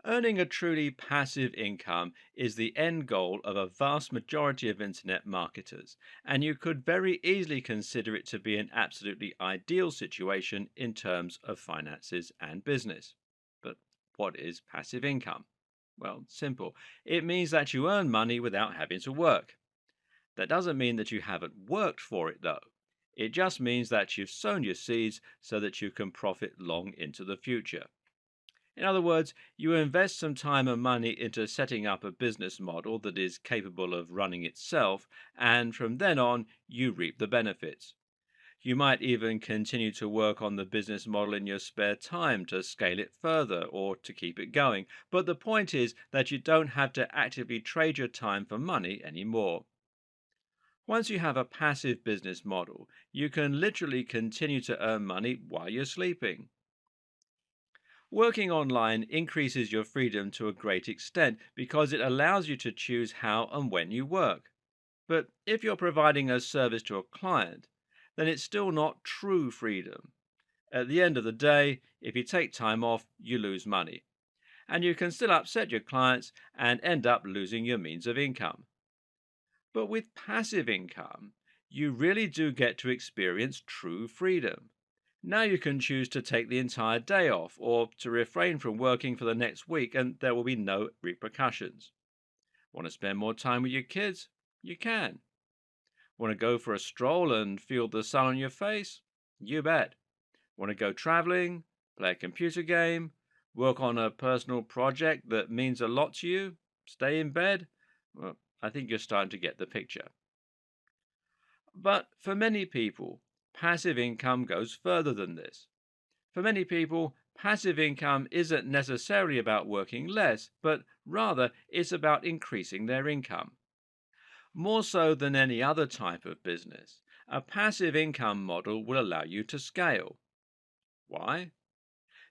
Earning a truly passive income is the end goal of a vast majority of internet marketers, and you could very easily consider it to be an absolutely ideal situation in terms of finances and business. But what is passive income? Well, simple. It means that you earn money without having to work. That doesn't mean that you haven't worked for it, though. It just means that you've sown your seeds so that you can profit long into the future. In other words, you invest some time and money into setting up a business model that is capable of running itself, and from then on, you reap the benefits. You might even continue to work on the business model in your spare time to scale it further or to keep it going. But the point is that you don't have to actively trade your time for money anymore. Once you have a passive business model, you can literally continue to earn money while you're sleeping. Working online increases your freedom to a great extent because it allows you to choose how and when you work. But if you're providing a service to a client, then it's still not true freedom. At the end of the day, if you take time off, you lose money. And you can still upset your clients and end up losing your means of income. But with passive income, you really do get to experience true freedom. Now you can choose to take the entire day off or to refrain from working for the next week, and there will be no repercussions. Want to spend more time with your kids? You can. Want to go for a stroll and feel the sun on your face? You bet. Want to go traveling, play a computer game, work on a personal project that means a lot to you, stay in bed? Well, I think you're starting to get the picture. But for many people, passive income goes further than this. For many people, passive income isn't necessarily about working less, but rather it's about increasing their income. More so than any other type of business, a passive income model will allow you to scale. Why?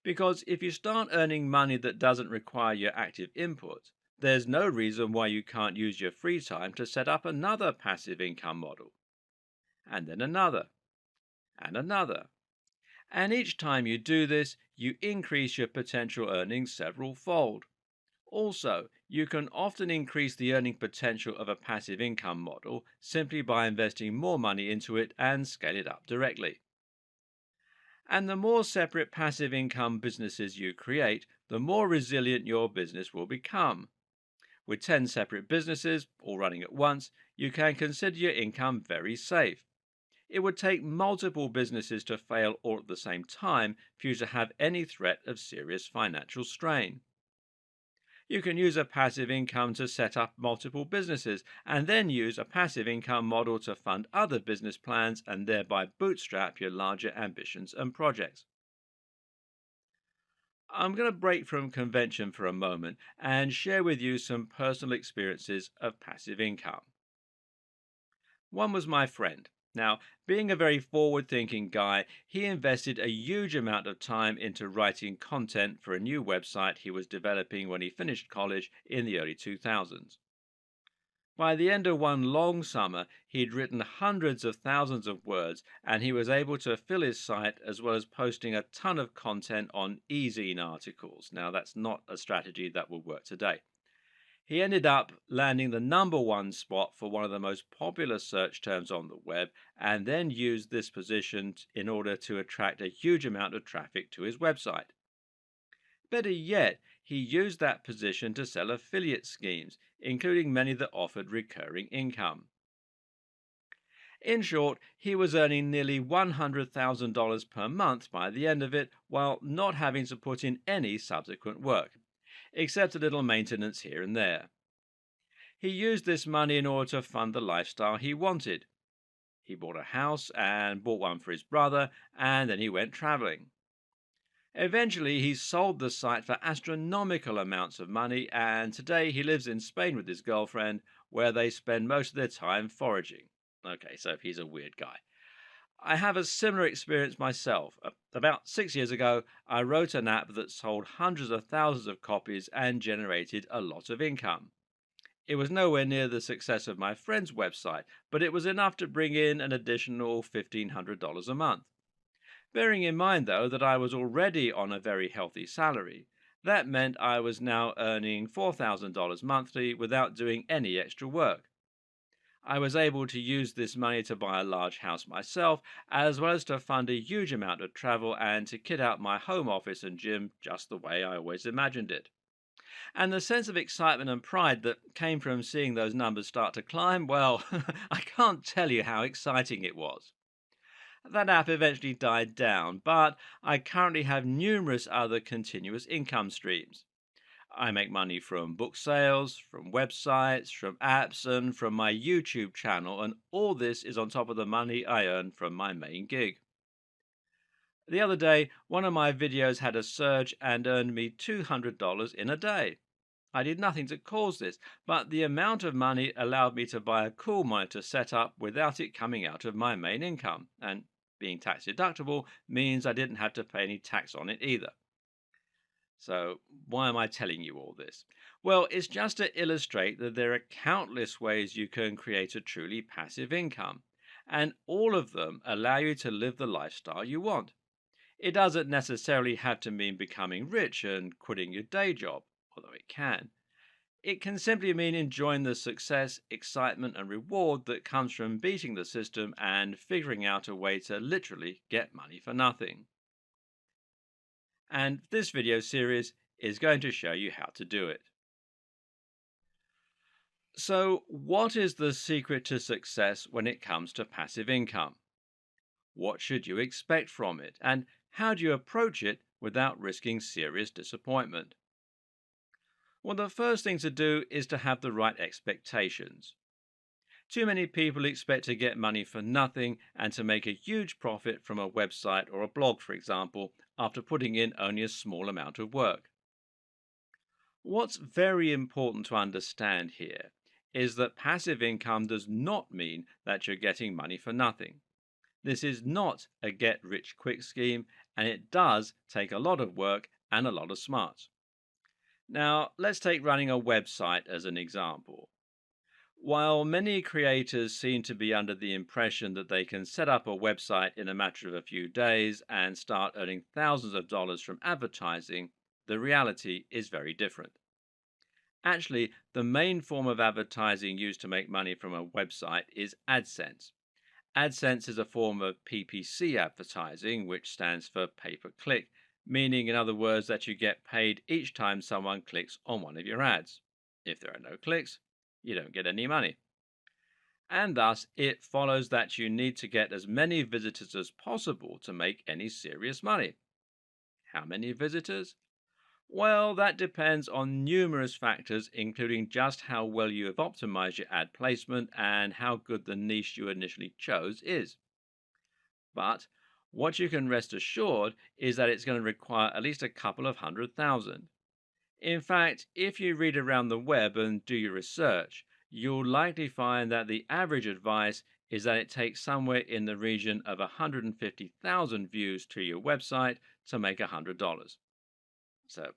Because if you start earning money that doesn't require your active input, there's no reason why you can't use your free time to set up another passive income model, and then another, and another. And each time you do this, you increase your potential earnings several fold. Also, you can often increase the earning potential of a passive income model simply by investing more money into it and scale it up directly. And the more separate passive income businesses you create, the more resilient your business will become. With 10 separate businesses, all running at once, you can consider your income very safe. It would take multiple businesses to fail all at the same time for you to have any threat of serious financial strain. You can use a passive income to set up multiple businesses and then use a passive income model to fund other business plans and thereby bootstrap your larger ambitions and projects. I'm going to break from convention for a moment and share with you some personal experiences of passive income. One was my friend. Now, being a very forward thinking guy, he invested a huge amount of time into writing content for a new website he was developing when he finished college in the early 2000s. By the end of one long summer, he'd written hundreds of thousands of words, and he was able to fill his site as well as posting a ton of content on e-zine articles. Now, that's not a strategy that will work today. He ended up landing the number one spot for one of the most popular search terms on the web, and then used this position in order to attract a huge amount of traffic to his website. Better yet, he used that position to sell affiliate schemes, including many that offered recurring income. In short, he was earning nearly $100,000 per month by the end of it, while not having to put in any subsequent work, except a little maintenance here and there. He used this money in order to fund the lifestyle he wanted. He bought a house and bought one for his brother, and then he went traveling. Eventually, he sold the site for astronomical amounts of money, and today he lives in Spain with his girlfriend, where they spend most of their time foraging. Okay, so he's a weird guy. I have a similar experience myself. About 6 years ago, I wrote an app that sold hundreds of thousands of copies and generated a lot of income. It was nowhere near the success of my friend's website, but it was enough to bring in an additional $1,500 a month. Bearing in mind, though, that I was already on a very healthy salary, That meant I was now earning $4,000 monthly without doing any extra work. I was able to use this money to buy a large house myself, as well as to fund a huge amount of travel and to kit out my home office and gym just the way I always imagined it. And the sense of excitement and pride that came from seeing those numbers start to climb, well, I can't tell you how exciting it was. That app eventually died down, but I currently have numerous other continuous income streams. I make money from book sales, from websites, from apps, and from my YouTube channel, and all this is on top of the money I earn from my main gig. The other day, one of my videos had a surge and earned me $200 in a day. I did nothing to cause this, but the amount of money allowed me to buy a cool monitor setup without it coming out of my main income, and being tax deductible means I didn't have to pay any tax on it either. So, why am I telling you all this? Well, it's just to illustrate that there are countless ways you can create a truly passive income, and all of them allow you to live the lifestyle you want. It doesn't necessarily have to mean becoming rich and quitting your day job, although it can. It can simply mean enjoying the success, excitement, and reward that comes from beating the system and figuring out a way to literally get money for nothing. And this video series is going to show you how to do it. So, what is the secret to success when it comes to passive income? What should you expect from it? And how do you approach it without risking serious disappointment? Well, the first thing to do is to have the right expectations. Too many people expect to get money for nothing and to make a huge profit from a website or a blog, for example, after putting in only a small amount of work. What's very important to understand here is that passive income does not mean that you're getting money for nothing. This is not a get rich quick scheme, and it does take a lot of work and a lot of smarts. Now, let's take running a website as an example. While many creators seem to be under the impression that they can set up a website in a matter of a few days and start earning thousands of dollars from advertising, the reality is very different. Actually, the main form of advertising used to make money from a website is AdSense. AdSense is a form of PPC advertising, which stands for pay per click, meaning, in other words, that you get paid each time someone clicks on one of your ads. If there are no clicks, you don't get any money. And thus, it follows that you need to get as many visitors as possible to make any serious money. How many visitors? Well, that depends on numerous factors, including just how well you have optimized your ad placement and how good the niche you initially chose is. But what you can rest assured is that it's going to require at least a couple of 100,000. In fact, if you read around the web and do your research, you'll likely find that the average advice is that it takes somewhere in the region of 150,000 views to your website to make $100. So,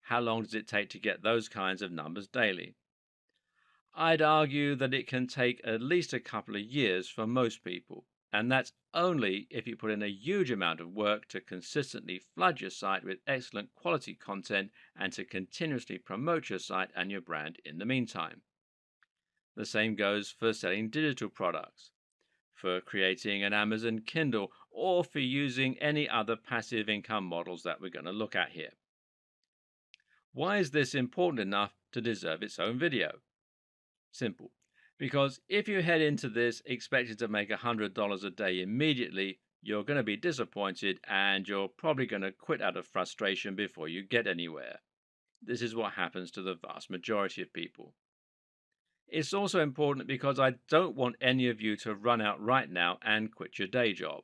how long does it take to get those kinds of numbers daily? I'd argue that it can take at least a couple of years for most people, and that's only if you put in a huge amount of work to consistently flood your site with excellent quality content and to continuously promote your site and your brand in the meantime. The same goes for selling digital products, for creating an Amazon Kindle, or for using any other passive income models that we're going to look at here. Why is this important enough to deserve its own video? Simple. Because if you head into this expecting to make $100 a day immediately, you're going to be disappointed and you're probably going to quit out of frustration before you get anywhere. This is what happens to the vast majority of people. It's also important because I don't want any of you to run out right now and quit your day job.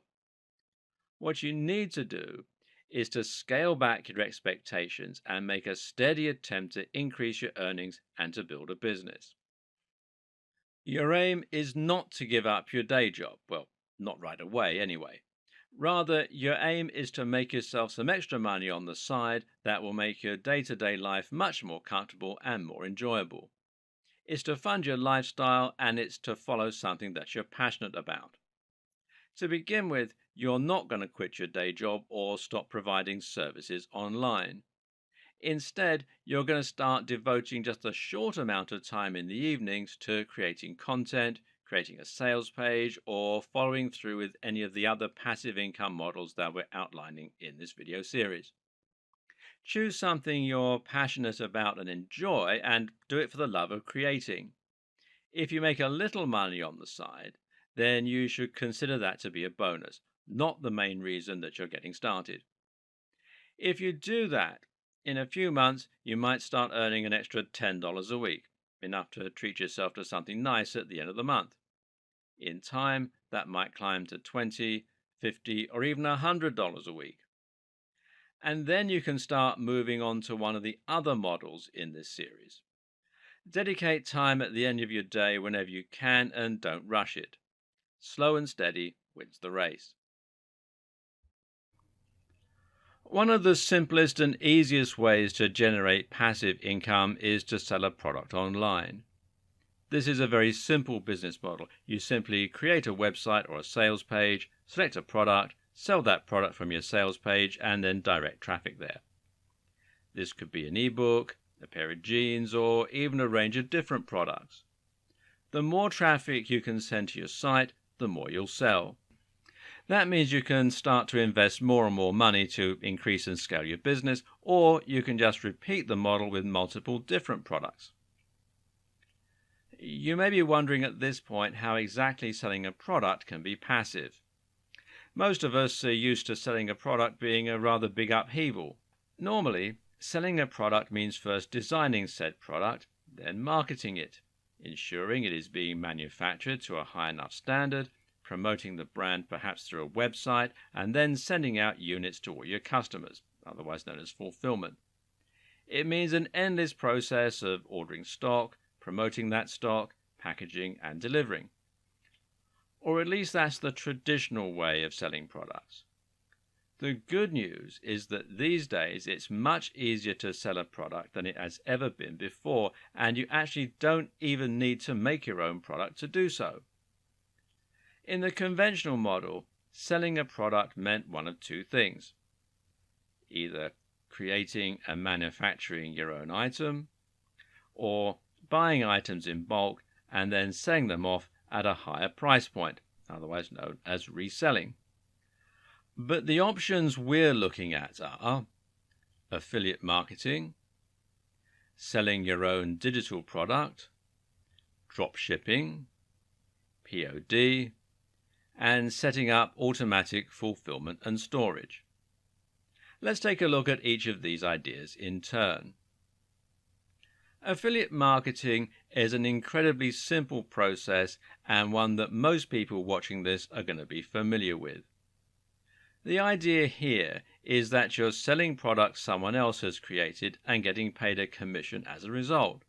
What you need to do is to scale back your expectations and make a steady attempt to increase your earnings and to build a business. Your aim is not to give up your day job. Well, not right away, anyway. Rather, your aim is to make yourself some extra money on the side that will make your day to day life much more comfortable and more enjoyable. It's to fund your lifestyle and it's to follow something that you're passionate about. To begin with, you're not going to quit your day job or stop providing services online. Instead, you're going to start devoting just a short amount of time in the evenings to creating content, creating a sales page, or following through with any of the other passive income models that we're outlining in this video series. Choose something you're passionate about and enjoy, and do it for the love of creating. If you make a little money on the side, then you should consider that to be a bonus, not the main reason that you're getting started. If you do that, in a few months, you might start earning an extra $10 a week, enough to treat yourself to something nice at the end of the month. In time, that might climb to $20, $50, or even $100 a week. And then you can start moving on to one of the other models in this series. Dedicate time at the end of your day whenever you can and don't rush it. Slow and steady wins the race. One of the simplest and easiest ways to generate passive income is to sell a product online. This is a very simple business model. You simply create a website or a sales page, select a product, sell that product from your sales page, and then direct traffic there. This could be an ebook, a pair of jeans, or even a range of different products. The more traffic you can send to your site, the more you'll sell. That means you can start to invest more and more money to increase and scale your business, or you can just repeat the model with multiple different products. You may be wondering at this point how exactly selling a product can be passive. Most of us are used to selling a product being a rather big upheaval. Normally, selling a product means first designing said product, then marketing it, ensuring it is being manufactured to a high enough standard, promoting the brand perhaps through a website, and then sending out units to all your customers, otherwise known as fulfillment. It means an endless process of ordering stock, promoting that stock, packaging, and delivering. Or at least that's the traditional way of selling products. The good news is that these days it's much easier to sell a product than it has ever been before, and you actually don't even need to make your own product to do so. In the conventional model, selling a product meant one of two things: either creating and manufacturing your own item, or buying items in bulk and then selling them off at a higher price point, otherwise known as reselling. But the options we're looking at are affiliate marketing, selling your own digital product, drop shipping, POD, and setting up automatic fulfillment and storage. Let's take a look at each of these ideas in turn. Affiliate marketing is an incredibly simple process and one that most people watching this are going to be familiar with. The idea here is that you're selling products someone else has created and getting paid a commission as a result.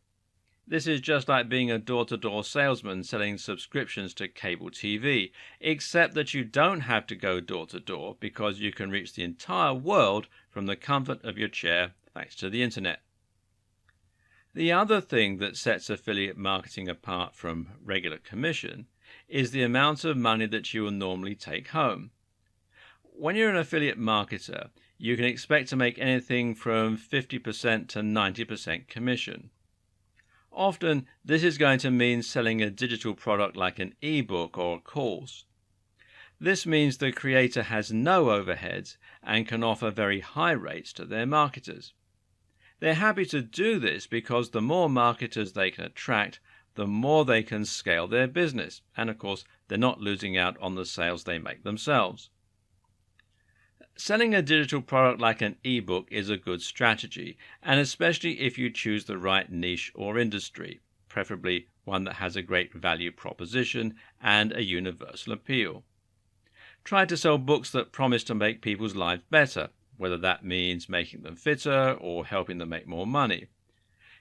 This is just like being a door-to-door salesman selling subscriptions to cable TV, except that you don't have to go door-to-door because you can reach the entire world from the comfort of your chair thanks to the internet. The other thing that sets affiliate marketing apart from regular commission is the amount of money that you will normally take home. When you're an affiliate marketer, you can expect to make anything from 50% to 90% commission. Often, this is going to mean selling a digital product like an ebook or a course. This means the creator has no overheads and can offer very high rates to their marketers. They're happy to do this because the more marketers they can attract, the more they can scale their business. And of course, they're not losing out on the sales they make themselves. Selling a digital product like an ebook is a good strategy, and especially if you choose the right niche or industry, preferably one that has a great value proposition and a universal appeal. Try to sell books that promise to make people's lives better, whether that means making them fitter or helping them make more money.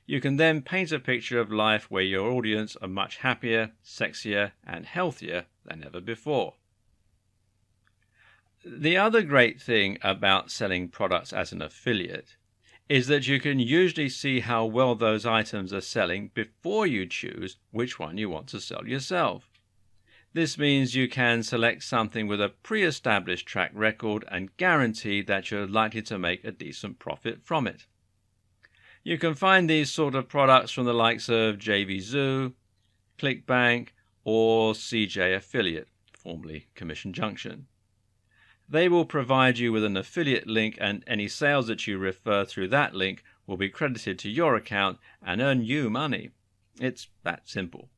You can then paint a picture of life where your audience are much happier, sexier, and healthier than ever before. The other great thing about selling products as an affiliate is that you can usually see how well those items are selling before you choose which one you want to sell yourself. This means you can select something with a pre-established track record and guarantee that you're likely to make a decent profit from it. You can find these sort of products from the likes of JVZoo, ClickBank, or CJ Affiliate, formerly Commission Junction. They will provide you with an affiliate link, and any sales that you refer through that link will be credited to your account and earn you money. It's that simple.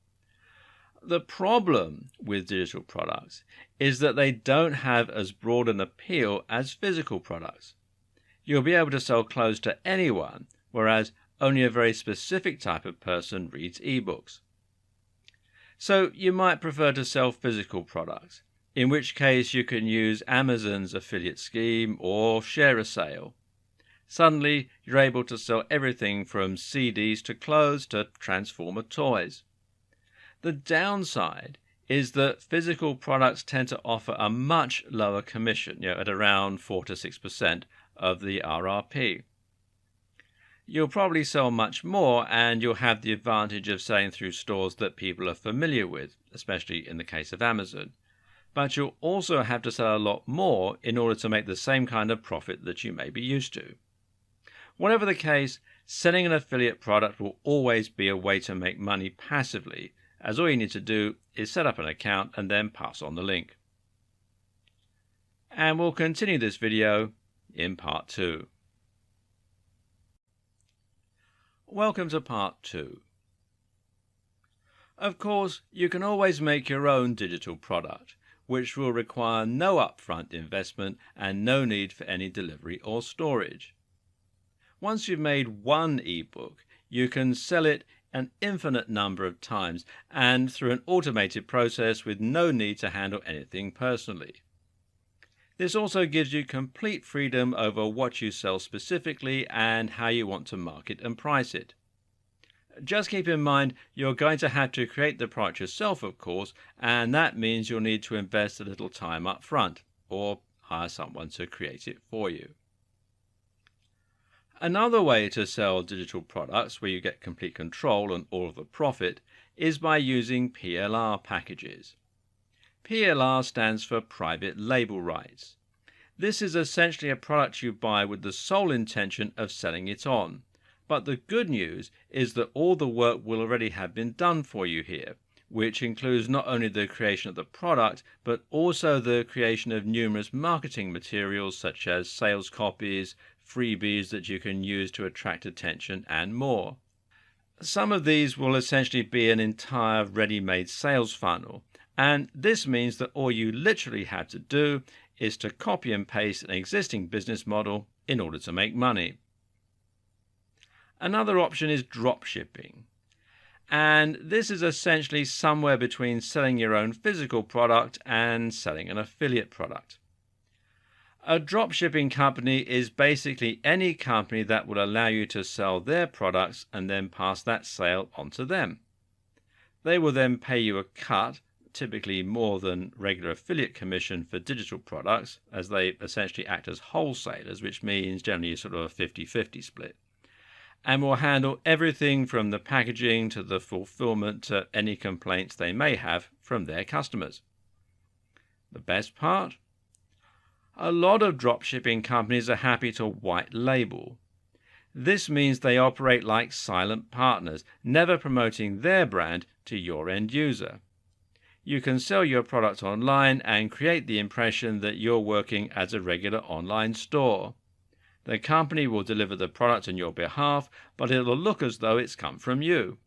The problem with digital products is that they don't have as broad an appeal as physical products. You'll be able to sell clothes to anyone, whereas only a very specific type of person reads ebooks. So you might prefer to sell physical products, in which case you can use Amazon's affiliate scheme or share a sale. Suddenly, you're able to sell everything from CDs to clothes to Transformer toys. The downside is that physical products tend to offer a much lower commission, at around 4 to 6% of the RRP. You'll probably sell much more, and you'll have the advantage of selling through stores that people are familiar with, especially in the case of Amazon. But you'll also have to sell a lot more in order to make the same kind of profit that you may be used to. Whatever the case, selling an affiliate product will always be a way to make money passively, as all you need to do is set up an account and then pass on the link. And we'll continue this video in part 2. Welcome to part 2. Of course, you can always make your own digital product, which will require no upfront investment and no need for any delivery or storage. Once you've made one ebook, you can sell it an infinite number of times and through an automated process with no need to handle anything personally. This also gives you complete freedom over what you sell specifically and how you want to market and price it. Just keep in mind you're going to have to create the product yourself, of course, and that means you'll need to invest a little time up front or hire someone to create it for you. Another way to sell digital products where you get complete control and all of the profit is by using PLR packages. PLR stands for Private Label Rights. This is essentially a product you buy with the sole intention of selling it on. But the good news is that all the work will already have been done for you here, which includes not only the creation of the product, but also the creation of numerous marketing materials such as sales copies, freebies that you can use to attract attention, and more. Some of these will essentially be an entire ready-made sales funnel, and this means that all you literally have to do is to copy and paste an existing business model in order to make money. Another option is drop shipping, and this is essentially somewhere between selling your own physical product and selling an affiliate product. A drop shipping company is basically any company that will allow you to sell their products and then pass that sale on to them. They will then pay you a cut, typically more than regular affiliate commission for digital products, as they essentially act as wholesalers, which means generally sort of a 50-50 split, and will handle everything from the packaging to the fulfillment to any complaints they may have from their customers. The best part? A lot of dropshipping companies are happy to white label. This means they operate like silent partners, never promoting their brand to your end user. You can sell your product online and create the impression that you're working as a regular online store. The company will deliver the product on your behalf, but it will look as though it's come from you.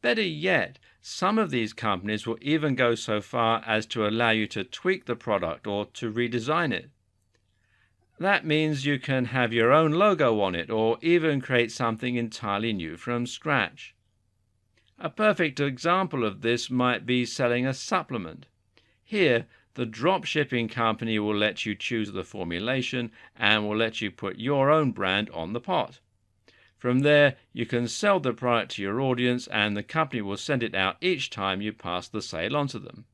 Better yet, some of these companies will even go so far as to allow you to tweak the product or to redesign it. That means you can have your own logo on it or even create something entirely new from scratch. A perfect example of this might be selling a supplement. Here, the drop shipping company will let you choose the formulation and will let you put your own brand on the pot. From there, you can sell the product to your audience and the company will send it out each time you pass the sale on to them.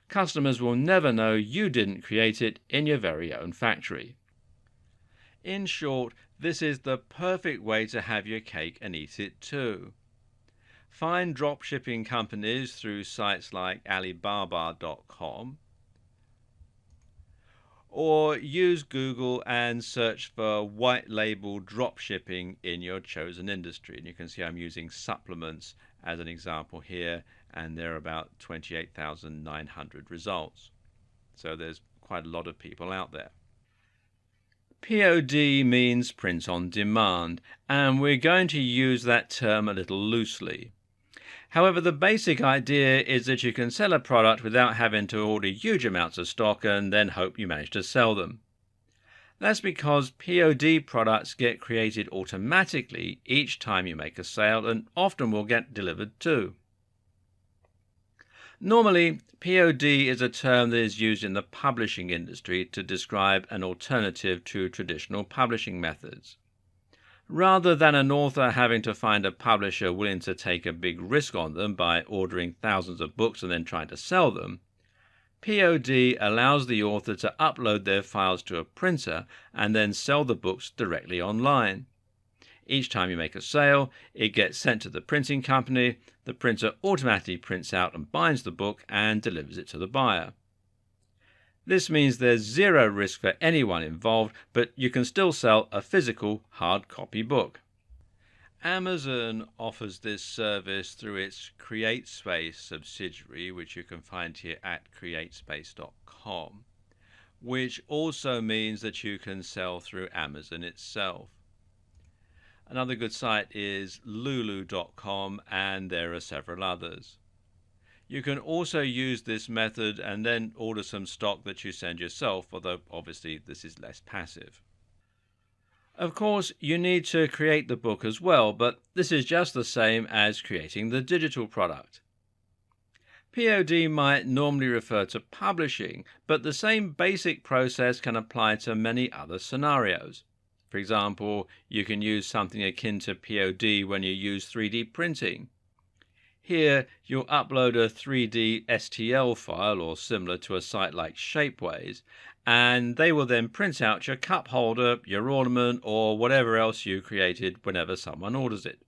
Customers will never know you didn't create it in your very own factory. In short, this is the perfect way to have your cake and eat it too. Find dropshipping companies through sites like Alibaba.com Or use Google and search for white label drop shipping in your chosen industry. And you can see I'm using supplements as an example here, and there are about 28,900 results. So there's quite a lot of people out there. POD means print on demand, and we're going to use that term a little loosely. However, the basic idea is that you can sell a product without having to order huge amounts of stock and then hope you manage to sell them. That's because POD products get created automatically each time you make a sale and often will get delivered too. Normally, POD is a term that is used in the publishing industry to describe an alternative to traditional publishing methods. Rather than an author having to find a publisher willing to take a big risk on them by ordering thousands of books and then trying to sell them, POD allows the author to upload their files to a printer and then sell the books directly online. Each time you make a sale, it gets sent to the printing company. The printer automatically prints out and binds the book and delivers it to the buyer. This means there's zero risk for anyone involved, but you can still sell a physical hard copy book. Amazon offers this service through its CreateSpace subsidiary, which you can find here at createspace.com, which also means that you can sell through Amazon itself. Another good site is lulu.com, and there are several others. You can also use this method and then order some stock that you send yourself, although obviously this is less passive. Of course, you need to create the book as well, but this is just the same as creating the digital product. POD might normally refer to publishing, but the same basic process can apply to many other scenarios. For example, you can use something akin to POD when you use 3D printing. Here, you'll upload a 3D STL file or similar to a site like Shapeways, and they will then print out your cup holder, your ornament, or whatever else you created whenever someone orders it.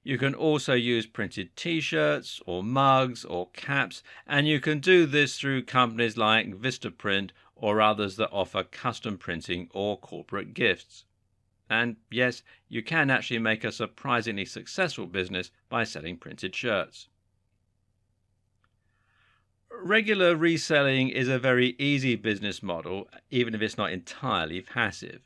You can also use printed t-shirts or mugs or caps, and you can do this through companies like Vistaprint or others that offer custom printing or corporate gifts. And yes, you can actually make a surprisingly successful business by selling printed shirts. Regular reselling is a very easy business model, even if it's not entirely passive.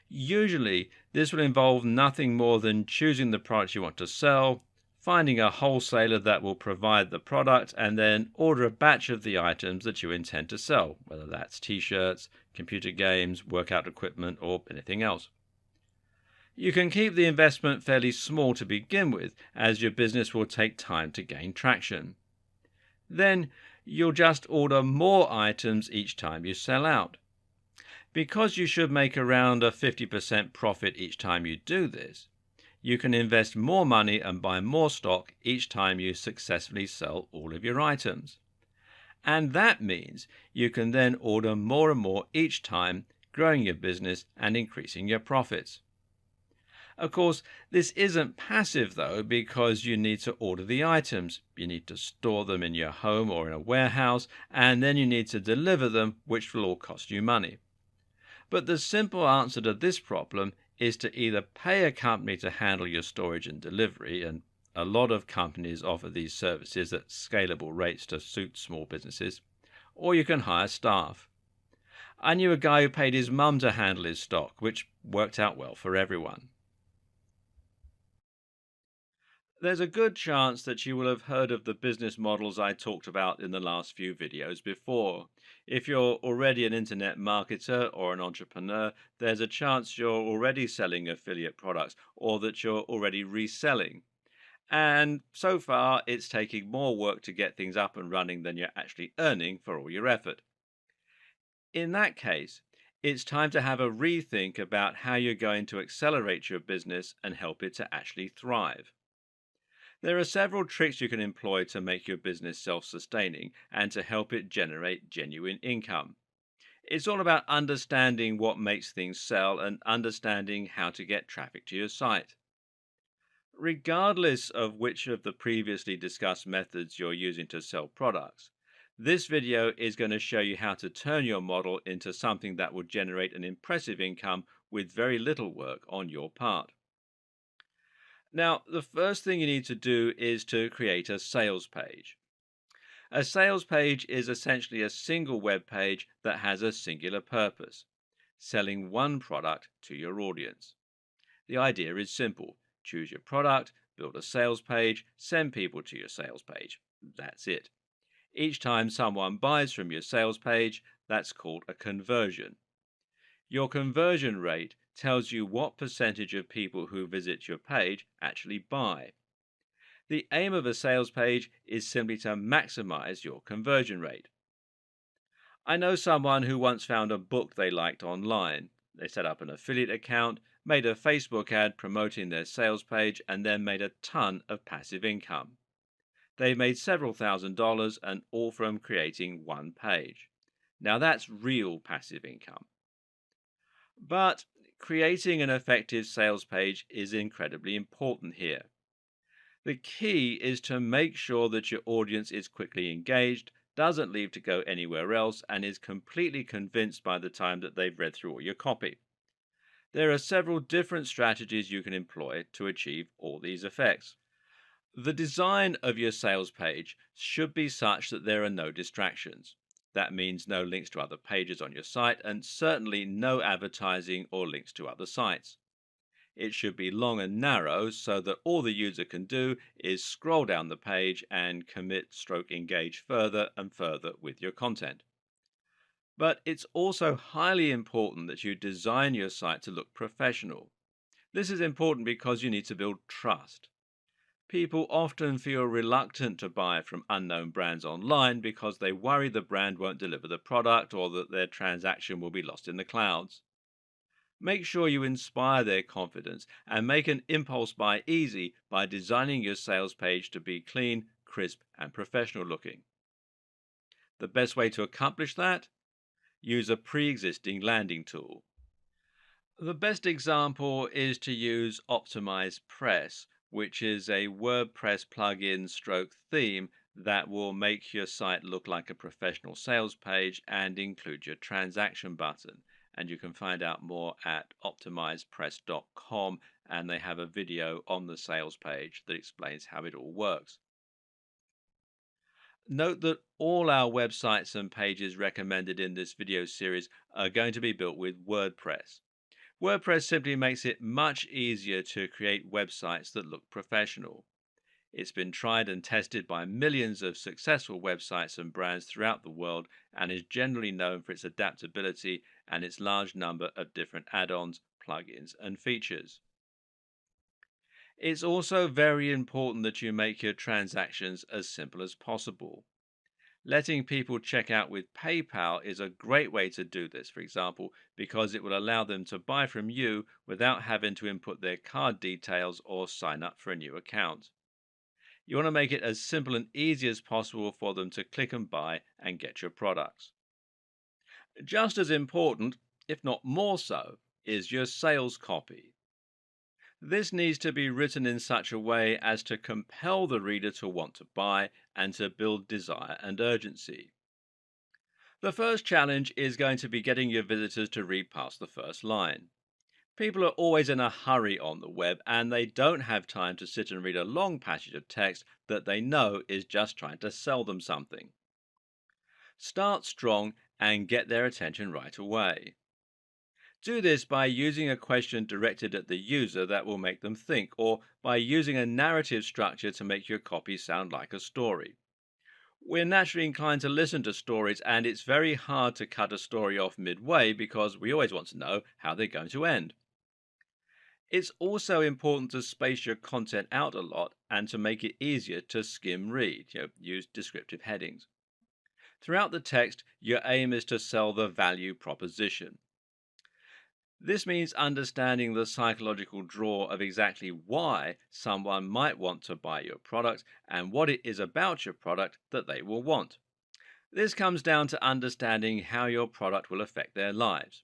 Usually, this will involve nothing more than choosing the product you want to sell, finding a wholesaler that will provide the product, and then order a batch of the items that you intend to sell, whether that's t-shirts, computer games, workout equipment, or anything else. You can keep the investment fairly small to begin with, as your business will take time to gain traction. Then you'll just order more items each time you sell out. Because you should make around a 50% profit each time you do this, you can invest more money and buy more stock each time you successfully sell all of your items. And that means you can then order more and more each time, growing your business and increasing your profits. Of course, this isn't passive though, because you need to order the items. You need to store them in your home or in a warehouse, and then you need to deliver them, which will all cost you money. But the simple answer to this problem is to either pay a company to handle your storage and delivery, and a lot of companies offer these services at scalable rates to suit small businesses, or you can hire staff. I knew a guy who paid his mum to handle his stock, which worked out well for everyone. There's a good chance that you will have heard of the business models I talked about in the last few videos before. If you're already an internet marketer or an entrepreneur, there's a chance you're already selling affiliate products or that you're already reselling. And so far, it's taking more work to get things up and running than you're actually earning for all your effort. In that case, it's time to have a rethink about how you're going to accelerate your business and help it to actually thrive. There are several tricks you can employ to make your business self-sustaining and to help it generate genuine income. It's all about understanding what makes things sell and understanding how to get traffic to your site. Regardless of which of the previously discussed methods you're using to sell products, This video is going to show you how to turn your model into something that will generate an impressive income with very little work on your part. Now, the first thing you need to do is to create a sales page. A sales page is essentially a single web page that has a singular purpose, selling one product to your audience. The idea is simple. Choose your product, build a sales page, send people to your sales page. That's it. Each time someone buys from your sales page, that's called a conversion. Your conversion rate tells you what percentage of people who visit your page actually buy. The aim of a sales page is simply to maximize your conversion rate. I know someone who once found a book they liked online. They set up an affiliate account, made a Facebook ad promoting their sales page, and then made a ton of passive income. They made several $1,000s and all from creating one page. Now that's real passive income. But creating an effective sales page is incredibly important here. The key is to make sure that your audience is quickly engaged, doesn't leave to go anywhere else, and is completely convinced by the time that they've read through all your copy. There are several different strategies you can employ to achieve all these effects. The design of your sales page should be such that there are no distractions. That means no links to other pages on your site and certainly no advertising or links to other sites. It should be long and narrow so that all the user can do is scroll down the page and engage further and further with your content. But it's also highly important that you design your site to look professional. This is important because you need to build trust. People often feel reluctant to buy from unknown brands online because they worry the brand won't deliver the product or that their transaction will be lost in the clouds. Make sure you inspire their confidence and make an impulse buy easy by designing your sales page to be clean, crisp, and professional looking. The best way to accomplish that? Use a pre existing landing tool. The best example is to use Optimize Press, which is a WordPress plugin stroke theme that will make your site look like a professional sales page and include your transaction button. And you can find out more at optimizepress.com, and they have a video on the sales page that explains how it all works. Note that all our websites and pages recommended in this video series are going to be built with WordPress. WordPress simply makes it much easier to create websites that look professional. It's been tried and tested by millions of successful websites and brands throughout the world and is generally known for its adaptability and its large number of different add-ons, plugins, and features. It's also very important that you make your transactions as simple as possible. Letting people check out with PayPal is a great way to do this, for example, because it will allow them to buy from you without having to input their card details or sign up for a new account. You want to make it as simple and easy as possible for them to click and buy and get your products. Just as important, if not more so, is your sales copy. This needs to be written in such a way as to compel the reader to want to buy and to build desire and urgency. The first challenge is going to be getting your visitors to read past the first line. People are always in a hurry on the web and they don't have time to sit and read a long passage of text that they know is just trying to sell them something. Start strong and get their attention right away. Do this by using a question directed at the user that will make them think, or by using a narrative structure to make your copy sound like a story. We're naturally inclined to listen to stories, and it's very hard to cut a story off midway because we always want to know how they're going to end. It's also important to space your content out a lot and to make it easier to skim read. Use descriptive headings. Throughout the text, your aim is to sell the value proposition. This means understanding the psychological draw of exactly why someone might want to buy your product and what it is about your product that they will want. This comes down to understanding how your product will affect their lives.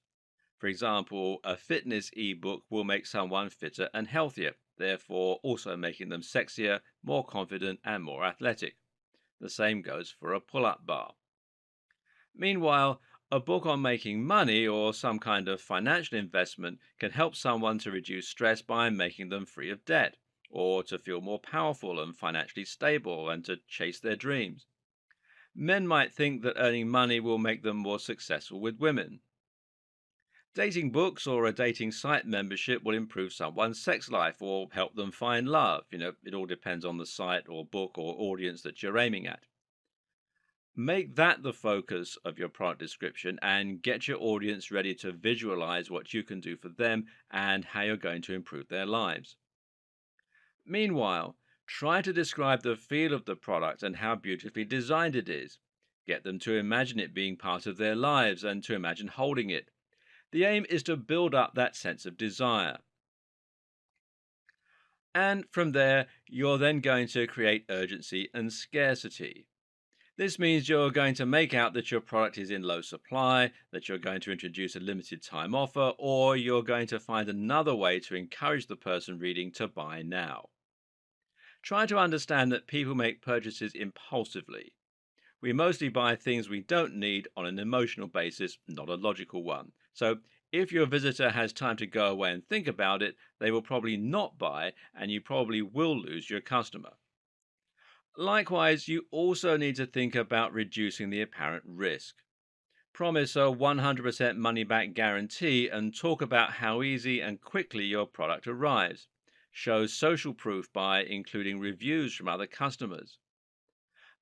For example, a fitness ebook will make someone fitter and healthier, therefore also making them sexier, more confident, and more athletic. The same goes for a pull up bar. Meanwhile, a book on making money or some kind of financial investment can help someone to reduce stress by making them free of debt, or to feel more powerful and financially stable and to chase their dreams. Men might think that earning money will make them more successful with women. Dating books or a dating site membership will improve someone's sex life or help them find love. It all depends on the site or book or audience that you're aiming at. Make that the focus of your product description and get your audience ready to visualize what you can do for them and how you're going to improve their lives. Meanwhile, try to describe the feel of the product and how beautifully designed it is. Get them to imagine it being part of their lives and to imagine holding it. The aim is to build up that sense of desire. And from there, you're then going to create urgency and scarcity. This means you're going to make out that your product is in low supply, that you're going to introduce a limited time offer, or you're going to find another way to encourage the person reading to buy now. Try to understand that people make purchases impulsively. We mostly buy things we don't need on an emotional basis, not a logical one. So, if your visitor has time to go away and think about it, they will probably not buy, and you probably will lose your customer. Likewise, you also need to think about reducing the apparent risk. Promise a 100% money back guarantee and talk about how easy and quickly your product arrives. Show social proof by including reviews from other customers.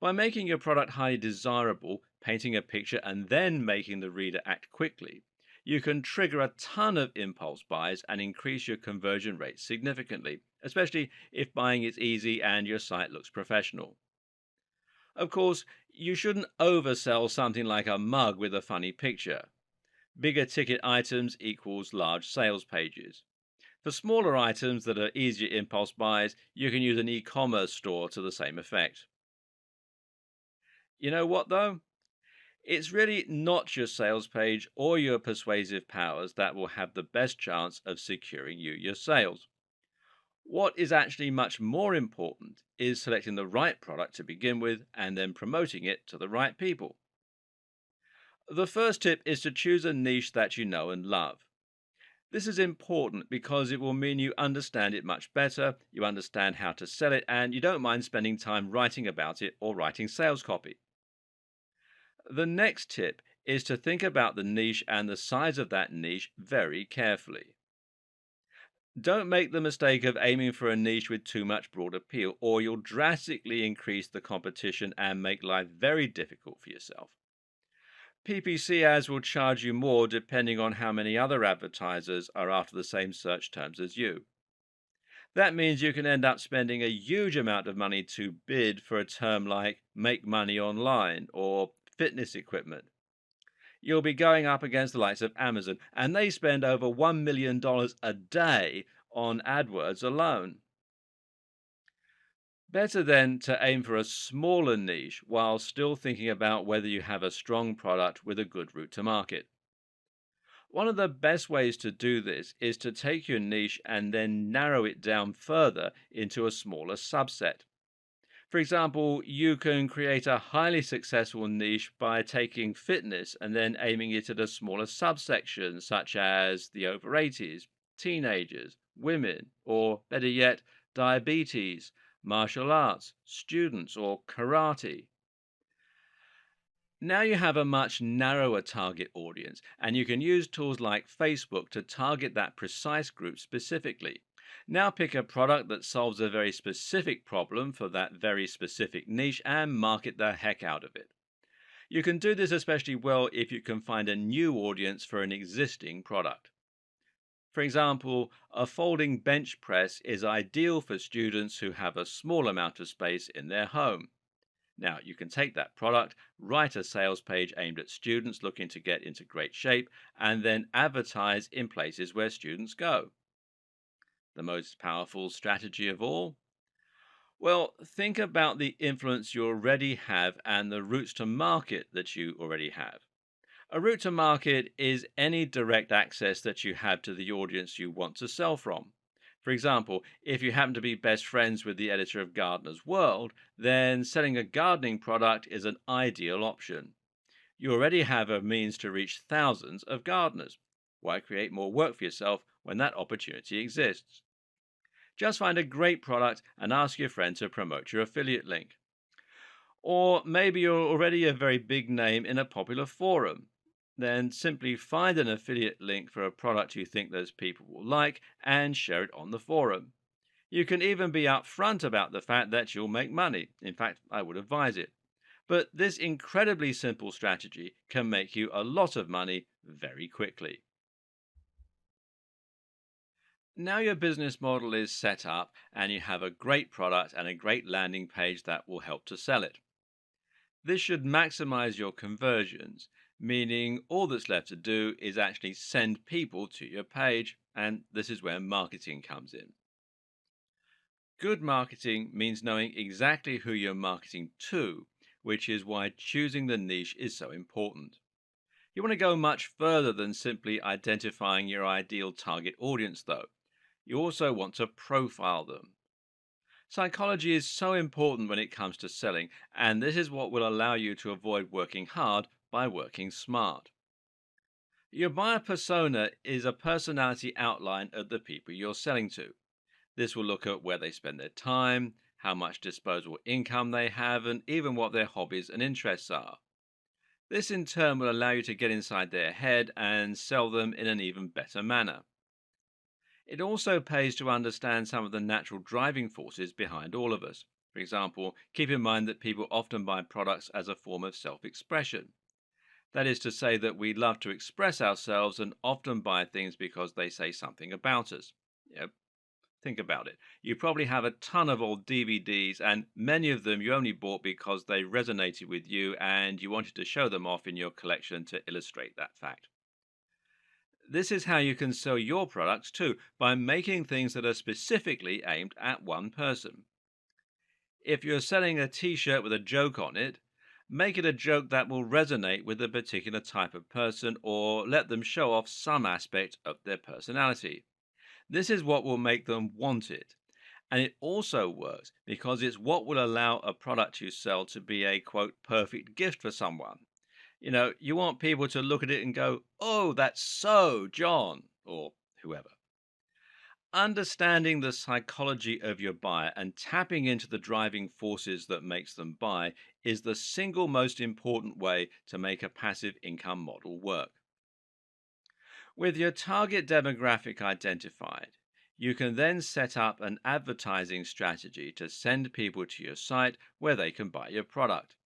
By making your product highly desirable, painting a picture, and then making the reader act quickly, you can trigger a ton of impulse buys and increase your conversion rate significantly, especially if buying is easy and your site looks professional. Of course, you shouldn't oversell something like a mug with a funny picture. Bigger ticket items equals large sales pages. For smaller items that are easier impulse buys, you can use an e-commerce store to the same effect. You know what though? It's really not your sales page or your persuasive powers that will have the best chance of securing you your sales. What is actually much more important is selecting the right product to begin with and then promoting it to the right people. The first tip is to choose a niche that you know and love. This is important because it will mean you understand it much better, you understand how to sell it, and you don't mind spending time writing about it or writing sales copy. The next tip is to think about the niche and the size of that niche very carefully. Don't make the mistake of aiming for a niche with too much broad appeal, or you'll drastically increase the competition and make life very difficult for yourself. PPC ads will charge you more depending on how many other advertisers are after the same search terms as you. That means you can end up spending a huge amount of money to bid for a term like make money online or fitness equipment. You'll be going up against the likes of Amazon, and they spend over $1 million a day on AdWords alone. Better then to aim for a smaller niche while still thinking about whether you have a strong product with a good route to market. One of the best ways to do this is to take your niche and then narrow it down further into a smaller subset. For example, you can create a highly successful niche by taking fitness and then aiming it at a smaller subsection, such as the over 80s, teenagers, women, or better yet, diabetes, martial arts, students, or karate. Now you have a much narrower target audience, and you can use tools like Facebook to target that precise group specifically. Now pick a product that solves a very specific problem for that very specific niche and market the heck out of it. You can do this especially well if you can find a new audience for an existing product. For example, a folding bench press is ideal for students who have a small amount of space in their home. Now, you can take that product, write a sales page aimed at students looking to get into great shape, and then advertise in places where students go. The most powerful strategy of all? Well, think about the influence you already have and the routes to market that you already have. A route to market is any direct access that you have to the audience you want to sell from. For example, if you happen to be best friends with the editor of Gardener's World, then selling a gardening product is an ideal option. You already have a means to reach thousands of gardeners. Why create more work for yourself when that opportunity exists? Just find a great product and ask your friend to promote your affiliate link. Or maybe you're already a very big name in a popular forum. Then simply find an affiliate link for a product you think those people will like and share it on the forum. You can even be upfront about the fact that you'll make money. In fact, I would advise it. But this incredibly simple strategy can make you a lot of money very quickly. Now your business model is set up and you have a great product and a great landing page that will help to sell it. This should maximize your conversions, meaning all that's left to do is actually send people to your page, and this is where marketing comes in. Good marketing means knowing exactly who you're marketing to, which is why choosing the niche is so important. You want to go much further than simply identifying your ideal target audience, though. You also want to profile them. Psychology is so important when it comes to selling, and this is what will allow you to avoid working hard by working smart. Your buyer persona is a personality outline of the people you're selling to. This will look at where they spend their time, how much disposable income they have, and even what their hobbies and interests are. This in turn will allow you to get inside their head and sell them in an even better manner. It also pays to understand some of the natural driving forces behind all of us. For example, keep in mind that people often buy products as a form of self expression. That is to say, that we love to express ourselves and often buy things because they say something about us. Yep, think about it. You probably have a ton of old DVDs, and many of them you only bought because they resonated with you and you wanted to show them off in your collection to illustrate that fact. This is how you can sell your products too, by making things that are specifically aimed at one person. If you're selling a t shirt with a joke on it, make it a joke that will resonate with a particular type of person or let them show off some aspect of their personality. This is what will make them want it. And it also works because it's what will allow a product you sell to be a quote perfect gift for someone. You want people to look at it and go, "Oh, that's so John," or whoever. Understanding the psychology of your buyer and tapping into the driving forces that makes them buy is the single most important way to make a passive income model work. With your target demographic identified, you can then set up an advertising strategy to send people to your site where they can buy your product.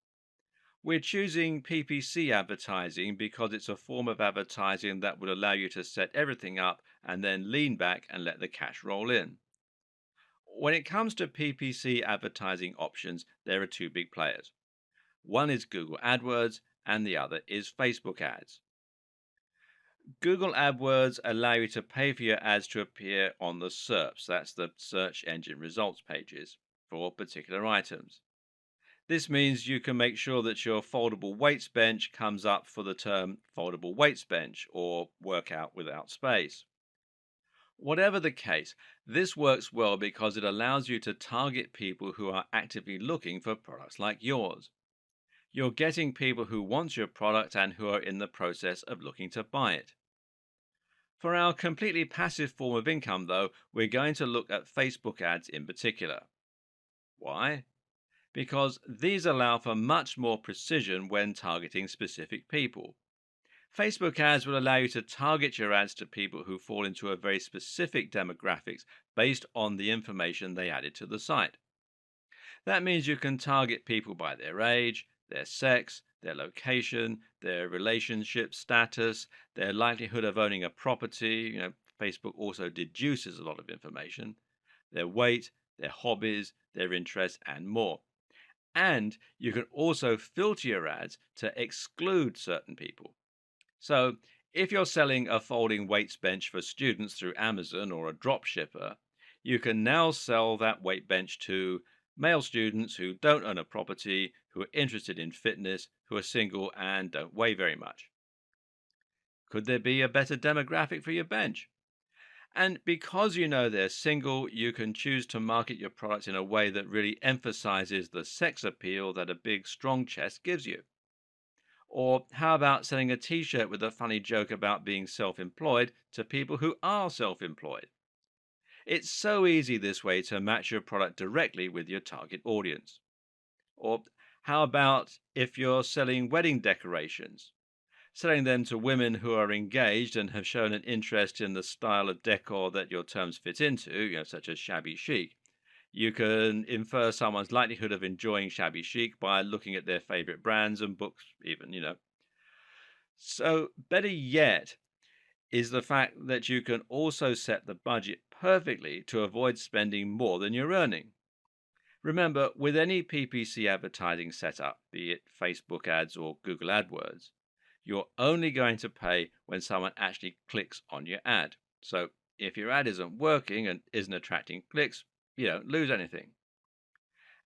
We're choosing PPC advertising because it's a form of advertising that will allow you to set everything up and then lean back and let the cash roll in. When it comes to PPC advertising options, there are two big players. One is Google AdWords and the other is Facebook ads. Google AdWords allow you to pay for your ads to appear on the SERPs, that's the search engine results pages, for particular items. This means you can make sure that your foldable weights bench comes up for the term foldable weights bench or workout without space. Whatever the case, this works well because it allows you to target people who are actively looking for products like yours. You're getting people who want your product and who are in the process of looking to buy it. For our completely passive form of income, though, we're going to look at Facebook ads in particular. Why? Because these allow for much more precision when targeting specific people. Facebook ads will allow you to target your ads to people who fall into a very specific demographics based on the information they added to the site. That means you can target people by their age, their sex, their location, their relationship status, their likelihood of owning a property. Facebook also deduces a lot of information, their weight, their hobbies, their interests, and more. And you can also filter your ads to exclude certain people. So, if you're selling a folding weights bench for students through Amazon or a drop shipper, you can now sell that weight bench to male students who don't own a property, who are interested in fitness, who are single, and don't weigh very much. Could there be a better demographic for your bench? And because you know they're single, you can choose to market your products in a way that really emphasizes the sex appeal that a big, strong chest gives you. Or how about selling a t shirt with a funny joke about being self employed to people who are self employed? It's so easy this way to match your product directly with your target audience. Or how about if you're selling wedding decorations? Selling them to women who are engaged and have shown an interest in the style of decor that your terms fit into, such as shabby chic. You can infer someone's likelihood of enjoying shabby chic by looking at their favorite brands and books, even. So, better yet is the fact that you can also set the budget perfectly to avoid spending more than you're earning. Remember, with any PPC advertising setup, be it Facebook ads or Google AdWords, you're only going to pay when someone actually clicks on your ad. So if your ad isn't working and isn't attracting clicks, you don't lose anything.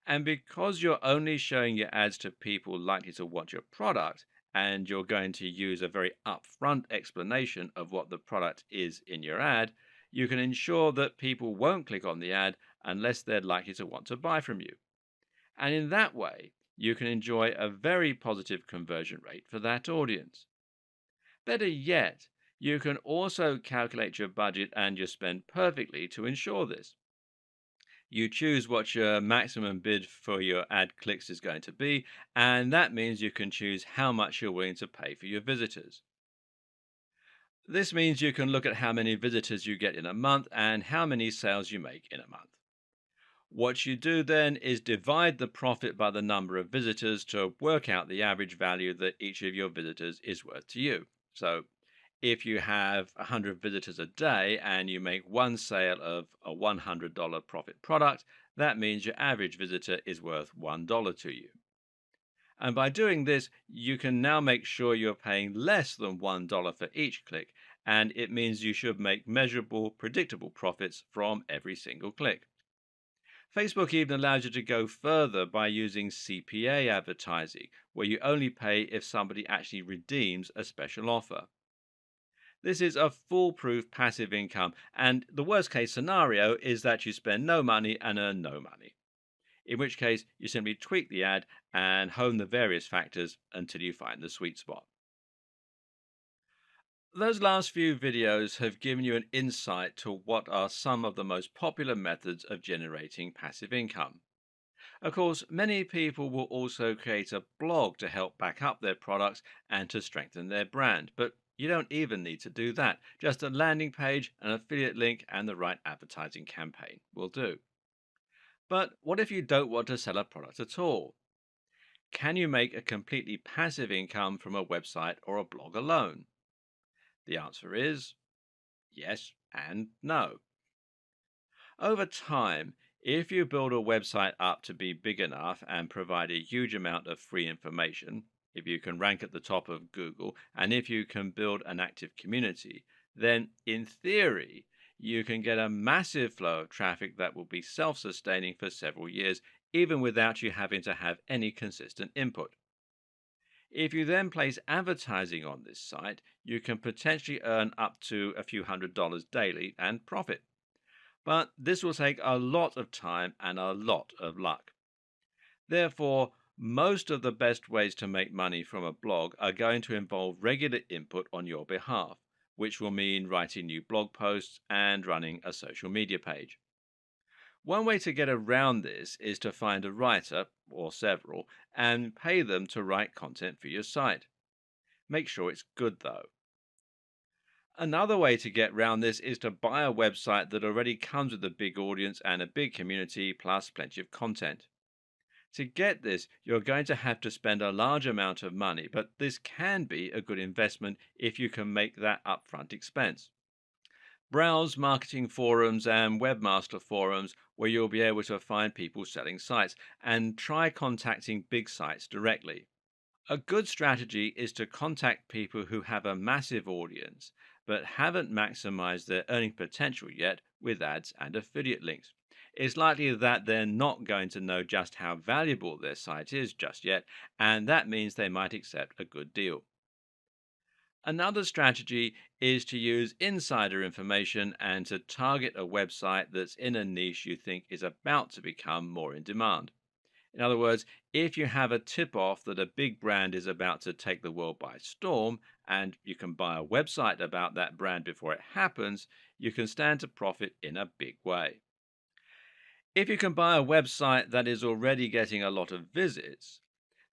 And because you're only showing your ads to people likely to want your product, and you're going to use a very upfront explanation of what the product is in your ad, you can ensure that people won't click on the ad unless they're likely to want to buy from you. And in that way, you can enjoy a very positive conversion rate for that audience. Better yet, you can also calculate your budget and your spend perfectly to ensure this. You choose what your maximum bid for your ad clicks is going to be, and that means you can choose how much you're willing to pay for your visitors. This means you can look at how many visitors you get in a month and how many sales you make in a month. What you do then is divide the profit by the number of visitors to work out the average value that each of your visitors is worth to you. So, if you have 100 visitors a day and you make one sale of a $100 profit product, that means your average visitor is worth $1 to you. And by doing this, you can now make sure you're paying less than $1 for each click, and it means you should make measurable, predictable profits from every single click. Facebook even allows you to go further by using CPA advertising, where you only pay if somebody actually redeems a special offer. This is a foolproof passive income, and the worst case scenario is that you spend no money and earn no money, in which case you simply tweak the ad and hone the various factors until you find the sweet spot. Those last few videos have given you an insight to what are some of the most popular methods of generating passive income. Of course, many people will also create a blog to help back up their products and to strengthen their brand, but you don't even need to do that. Just a landing page, an affiliate link, and the right advertising campaign will do. But what if you don't want to sell a product at all? Can you make a completely passive income from a website or a blog alone? The answer is yes and no. Over time, if you build a website up to be big enough and provide a huge amount of free information, if you can rank at the top of Google, and if you can build an active community, then in theory, you can get a massive flow of traffic that will be self sustaining for several years, even without you having to have any consistent input. If you then place advertising on this site, you can potentially earn up to a few $100s daily and profit. But this will take a lot of time and a lot of luck. Therefore, most of the best ways to make money from a blog are going to involve regular input on your behalf, which will mean writing new blog posts and running a social media page. One way to get around this is to find a writer, or several, and pay them to write content for your site. Make sure it's good though. Another way to get round this is to buy a website that already comes with a big audience and a big community, plus plenty of content. To get this, you're going to have to spend a large amount of money, but this can be a good investment if you can make that upfront expense. Browse marketing forums and webmaster forums where you'll be able to find people selling sites, and try contacting big sites directly. A good strategy is to contact people who have a massive audience but haven't maximized their earning potential yet with ads and affiliate links. It's likely that they're not going to know just how valuable their site is just yet, and that means they might accept a good deal. Another strategy is to use insider information and to target a website that's in a niche you think is about to become more in demand. In other words, if you have a tip off that a big brand is about to take the world by storm, and you can buy a website about that brand before it happens, you can stand to profit in a big way. If you can buy a website that is already getting a lot of visits,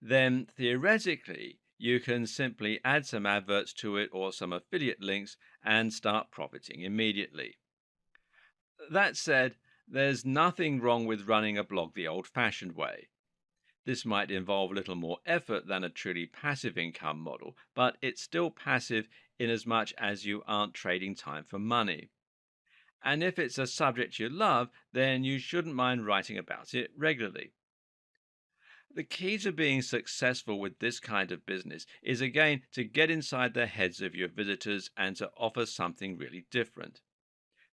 then theoretically you can simply add some adverts to it or some affiliate links and start profiting immediately. That said, there's nothing wrong with running a blog the old fashioned way. This might involve a little more effort than a truly passive income model, but it's still passive in as much as you aren't trading time for money. And if it's a subject you love, then you shouldn't mind writing about it regularly. The key to being successful with this kind of business is again to get inside the heads of your visitors and to offer something really different.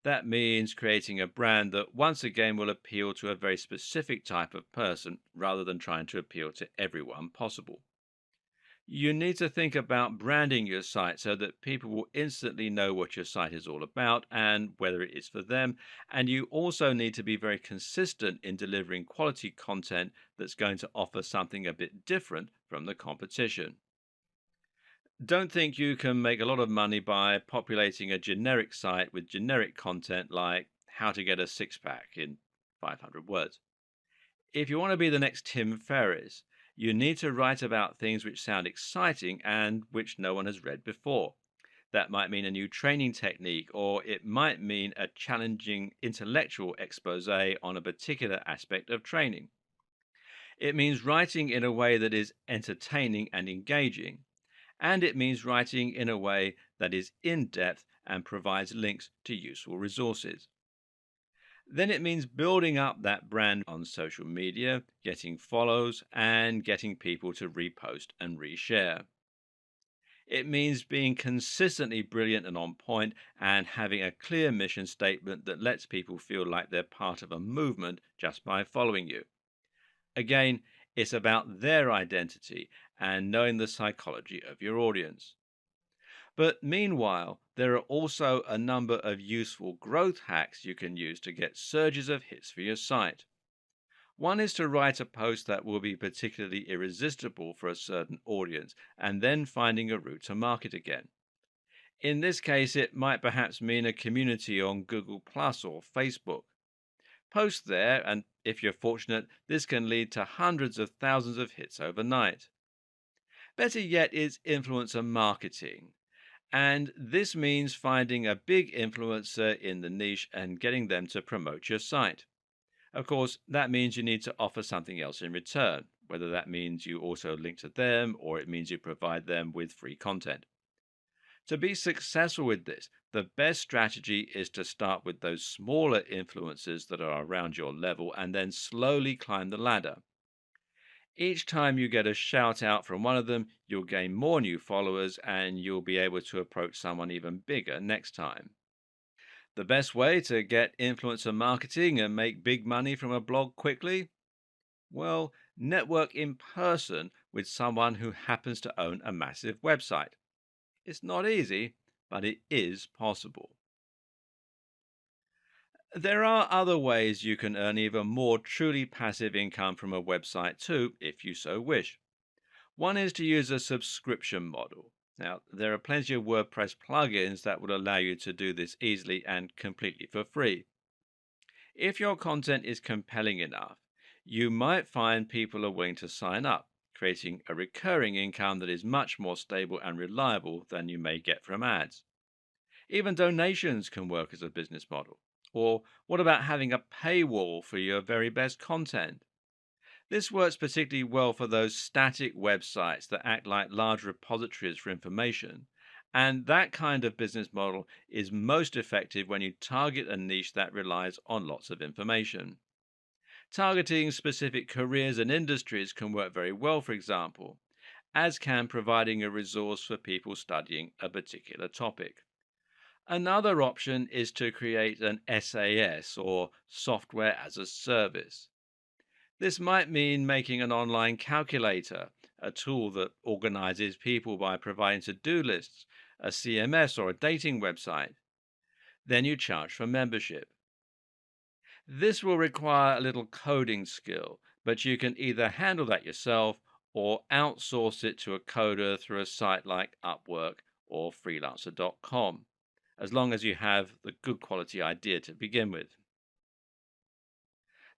That means creating a brand that once again will appeal to a very specific type of person rather than trying to appeal to everyone possible. You need to think about branding your site so that people will instantly know what your site is all about and whether it is for them. And you also need to be very consistent in delivering quality content that's going to offer something a bit different from the competition. Don't think you can make a lot of money by populating a generic site with generic content like how to get a six pack in 500 words. If you want to be the next Tim Ferriss, you need to write about things which sound exciting and which no one has read before. That might mean a new training technique, or it might mean a challenging intellectual expose on a particular aspect of training. It means writing in a way that is entertaining and engaging, and it means writing in a way that is in depth and provides links to useful resources. Then it means building up that brand on social media, getting follows, and getting people to repost and reshare. It means being consistently brilliant and on point and having a clear mission statement that lets people feel like they're part of a movement just by following you. Again, it's about their identity and knowing the psychology of your audience. But meanwhile, there are also a number of useful growth hacks you can use to get surges of hits for your site. One is to write a post that will be particularly irresistible for a certain audience and then finding a route to market again. In this case, it might perhaps mean a community on Google Plus or Facebook. Post there, and if you're fortunate, this can lead to hundreds of thousands of hits overnight. Better yet is influencer marketing. And this means finding a big influencer in the niche and getting them to promote your site. Of course, that means you need to offer something else in return, whether that means you also link to them or it means you provide them with free content. To be successful with this, the best strategy is to start with those smaller influencers that are around your level and then slowly climb the ladder. Each time you get a shout out from one of them, you'll gain more new followers and you'll be able to approach someone even bigger next time. The best way to get influencer marketing and make big money from a blog quickly? Well, network in person with someone who happens to own a massive website. It's not easy, but it is possible. There are other ways you can earn even more truly passive income from a website too, if you so wish. One is to use a subscription model. Now, there are plenty of WordPress plugins that would allow you to do this easily and completely for free. If your content is compelling enough, you might find people are willing to sign up, creating a recurring income that is much more stable and reliable than you may get from ads. Even donations can work as a business model. Or what about having a paywall for your very best content? This works particularly well for those static websites that act like large repositories for information. And that kind of business model is most effective when you target a niche that relies on lots of information. Targeting specific careers and industries can work very well, for example, as can providing a resource for people studying a particular topic. Another option is to create an SAS or software as a service. This might mean making an online calculator, a tool that organizes people by providing to do lists, a CMS, or a dating website. Then you charge for membership. This will require a little coding skill, but you can either handle that yourself or outsource it to a coder through a site like Upwork or freelancer.com, as long as you have the good quality idea to begin with.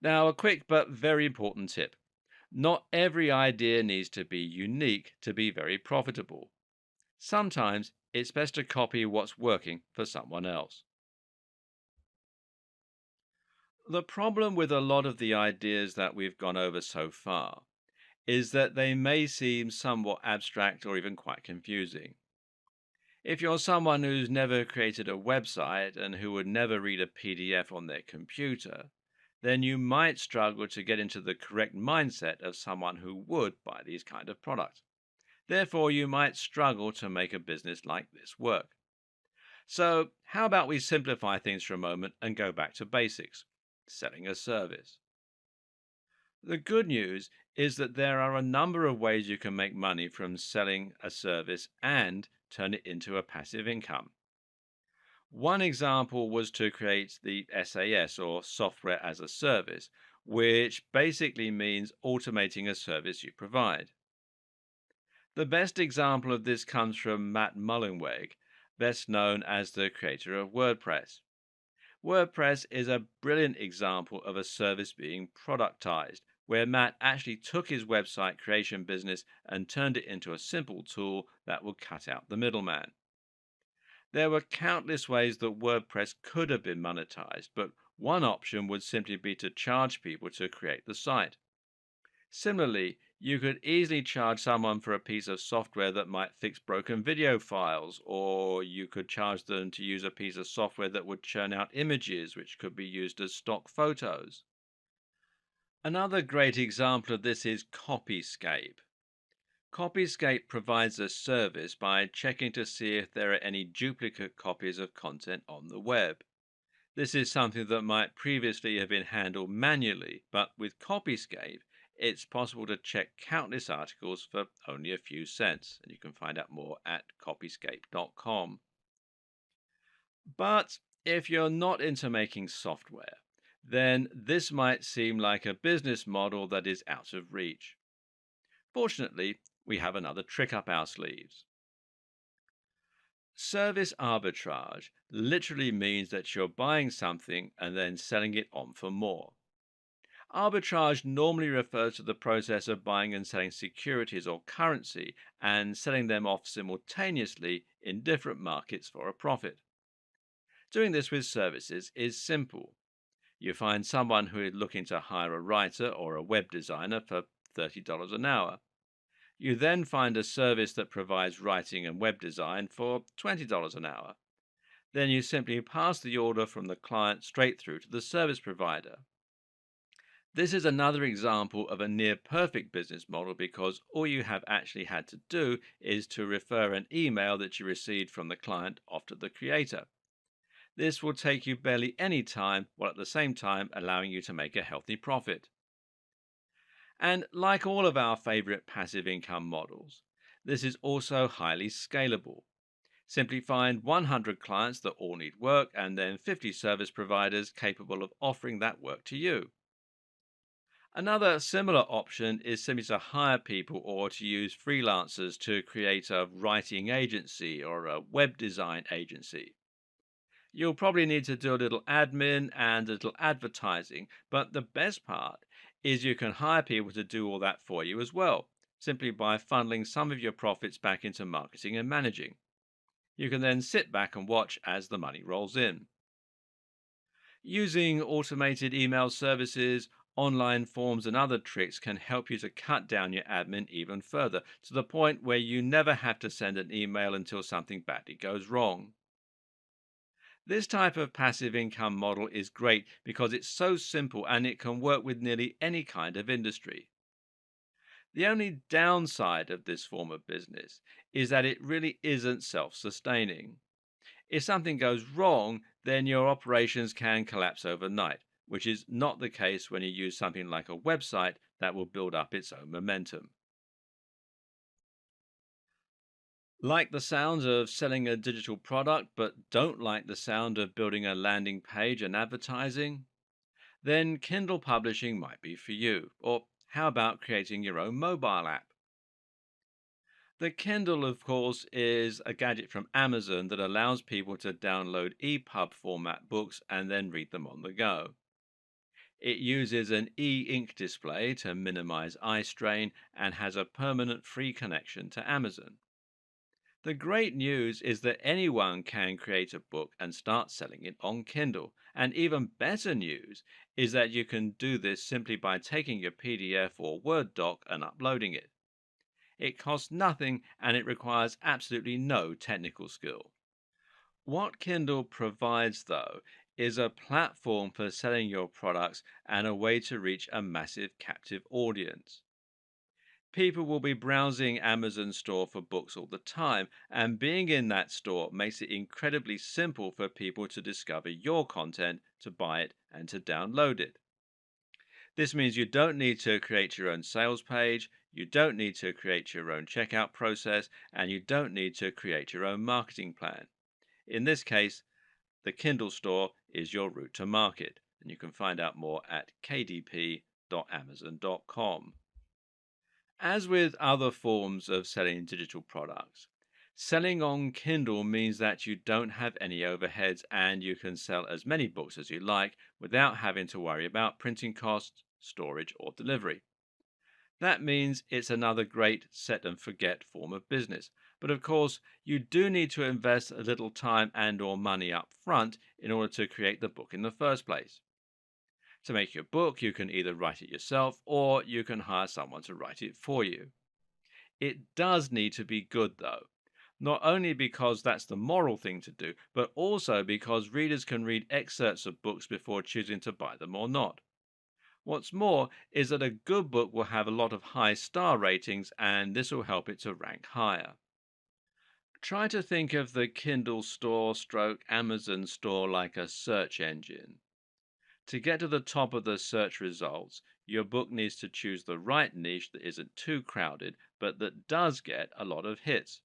Now, a quick but very important tip: not every idea needs to be unique to be very profitable. Sometimes it's best to copy what's working for someone else. The problem with a lot of the ideas that we've gone over so far is that they may seem somewhat abstract or even quite confusing. If you're someone who's never created a website and who would never read a PDF on their computer, then you might struggle to get into the correct mindset of someone who would buy these kind of products. Therefore, you might struggle to make a business like this work. So, how about we simplify things for a moment and go back to basics: selling a service. The good news is that there are a number of ways you can make money from selling a service and turn it into a passive income. One example was to create the SAS, or software as a service, which basically means automating a service you provide. The best example of this comes from Matt Mullenweg, best known as the creator of WordPress. WordPress is a brilliant example of a service being productized, where Matt actually took his website creation business and turned it into a simple tool that would cut out the middleman. There were countless ways that WordPress could have been monetized, but one option would simply be to charge people to create the site. Similarly, you could easily charge someone for a piece of software that might fix broken video files, or you could charge them to use a piece of software that would churn out images which could be used as stock photos. Another great example of this is Copyscape. Copyscape provides a service by checking to see if there are any duplicate copies of content on the web. This is something that might previously have been handled manually, but with Copyscape, it's possible to check countless articles for only a few cents, and you can find out more at copyscape.com. But if you're not into making software, then this might seem like a business model that is out of reach. Fortunately, we have another trick up our sleeves. Service arbitrage literally means that you're buying something and then selling it on for more. Arbitrage normally refers to the process of buying and selling securities or currency and selling them off simultaneously in different markets for a profit. Doing this with services is simple. You find someone who is looking to hire a writer or a web designer for $30 an hour. You then find a service that provides writing and web design for $20 an hour. Then you simply pass the order from the client straight through to the service provider. This is another example of a near perfect business model because all you have actually had to do is to refer an email that you received from the client off to the creator. This will take you barely any time, while at the same time allowing you to make a healthy profit. And like all of our favorite passive income models, this is also highly scalable. Simply find 100 clients that all need work and then 50 service providers capable of offering that work to you. Another similar option is simply to hire people or to use freelancers to create a writing agency or a web design agency. You'll probably need to do a little admin and a little advertising, but the best part is you can hire people to do all that for you as well, simply by funneling some of your profits back into marketing and managing. You can then sit back and watch as the money rolls in. Using automated email services, online forms, and other tricks can help you to cut down your admin even further, to the point where you never have to send an email until something badly goes wrong. This type of passive income model is great because it's so simple and it can work with nearly any kind of industry. The only downside of this form of business is that it really isn't self sustaining. If something goes wrong, then your operations can collapse overnight, which is not the case when you use something like a website that will build up its own momentum. Like the sound of selling a digital product but don't like the sound of building a landing page and advertising? Then Kindle publishing might be for you. Or how about creating your own mobile app? The Kindle, of course, is a gadget from Amazon that allows people to download EPUB format books and then read them on the go. It uses an e ink display to minimize eye strain and has a permanent free connection to Amazon. The great news is that anyone can create a book and start selling it on Kindle. And even better news is that you can do this simply by taking your PDF or Word doc and uploading it. It costs nothing and it requires absolutely no technical skill. What Kindle provides, though, is a platform for selling your products and a way to reach a massive captive audience. People will be browsing Amazon store for books all the time, and being in that store makes it incredibly simple for people to discover your content, to buy it, and to download it. This means you don't need to create your own sales page, you don't need to create your own checkout process, and you don't need to create your own marketing plan. In this case, the Kindle store is your route to market, and you can find out more at kdp.amazon.com. As with other forms of selling digital products, selling on Kindle means that you don't have any overheads and you can sell as many books as you like without having to worry about printing costs, storage, or delivery. That means it's another great set and forget form of business. But of course, you do need to invest a little time and or money up front in order to create the book in the first place. To make your book, you can either write it yourself or you can hire someone to write it for you. It does need to be good though. Not only because that's the moral thing to do, but also because readers can read excerpts of books before choosing to buy them or not. What's more is that a good book will have a lot of high star ratings and this will help it to rank higher. Try to think of the Kindle store stroke Amazon store like a search engine. To get to the top of the search results, your book needs to choose the right niche that isn't too crowded, but that does get a lot of hits.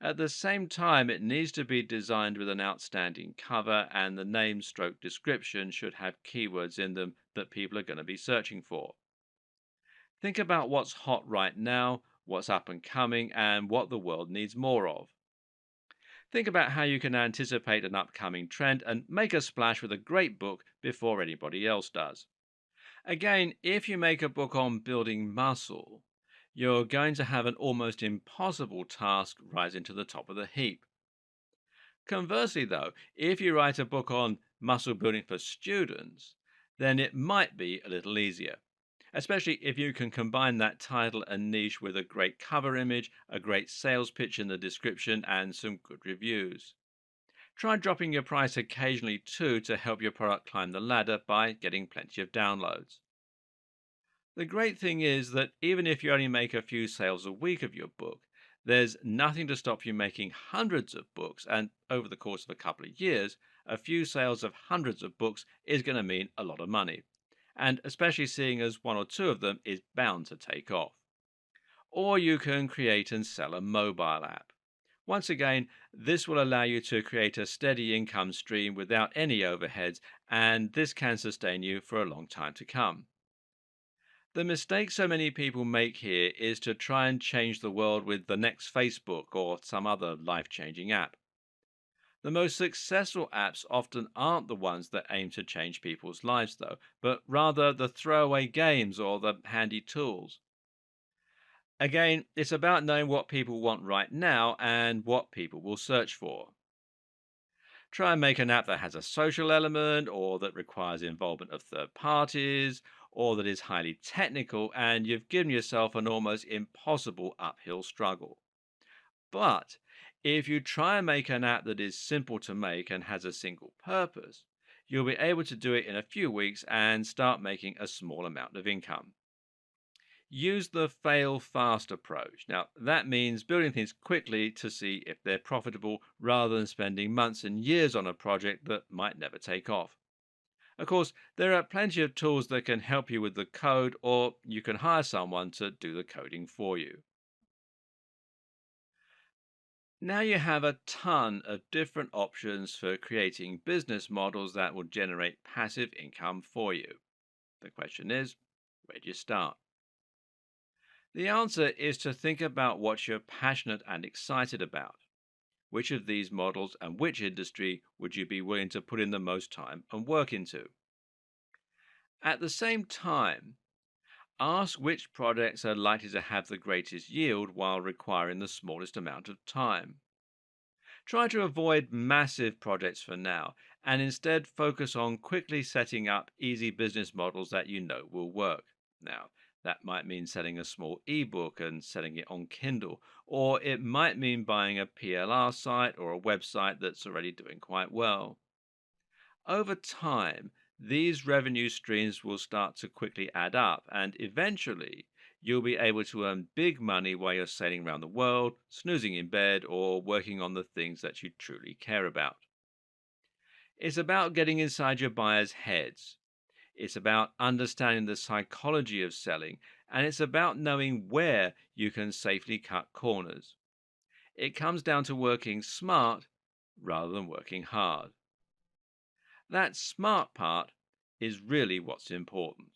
At the same time, it needs to be designed with an outstanding cover, and the name stroke description should have keywords in them that people are going to be searching for. Think about what's hot right now, what's up and coming, and what the world needs more of. Think about how you can anticipate an upcoming trend and make a splash with a great book before anybody else does. Again, if you make a book on building muscle, you're going to have an almost impossible task rising to the top of the heap. Conversely, though, if you write a book on muscle building for students, then it might be a little easier, especially if you can combine that title and niche with a great cover image, a great sales pitch in the description, and some good reviews. Try dropping your price occasionally too to help your product climb the ladder by getting plenty of downloads. The great thing is that even if you only make a few sales a week of your book, there's nothing to stop you making hundreds of books, and over the course of a couple of years, a few sales of hundreds of books is going to mean a lot of money. And especially seeing as one or two of them is bound to take off. Or you can create and sell a mobile app. Once again, this will allow you to create a steady income stream without any overheads, and this can sustain you for a long time to come. The mistake so many people make here is to try and change the world with the next Facebook or some other life changing app. The most successful apps often aren't the ones that aim to change people's lives, though, but rather the throwaway games or the handy tools. Again, it's about knowing what people want right now and what people will search for. Try and make an app that has a social element or that requires involvement of third parties or that is highly technical, and you've given yourself an almost impossible uphill struggle. But if you try and make an app that is simple to make and has a single purpose, you'll be able to do it in a few weeks and start making a small amount of income. Use the fail fast approach. Now, that means building things quickly to see if they're profitable rather than spending months and years on a project that might never take off. Of course, there are plenty of tools that can help you with the code, or you can hire someone to do the coding for you. Now you have a ton of different options for creating business models that will generate passive income for you. The question is, where do you start? The answer is to think about what you're passionate and excited about. Which of these models and which industry would you be willing to put in the most time and work into? At the same time, ask which projects are likely to have the greatest yield while requiring the smallest amount of time. Try to avoid massive projects for now and instead focus on quickly setting up easy business models that you know will work. Now, that might mean selling a small ebook and selling it on Kindle, or it might mean buying a PLR site or a website that's already doing quite well. Over time, these revenue streams will start to quickly add up, and eventually, you'll be able to earn big money while you're sailing around the world, snoozing in bed, or working on the things that you truly care about. It's about getting inside your buyers' heads. It's about understanding the psychology of selling, and it's about knowing where you can safely cut corners. It comes down to working smart rather than working hard. That smart part is really what's important.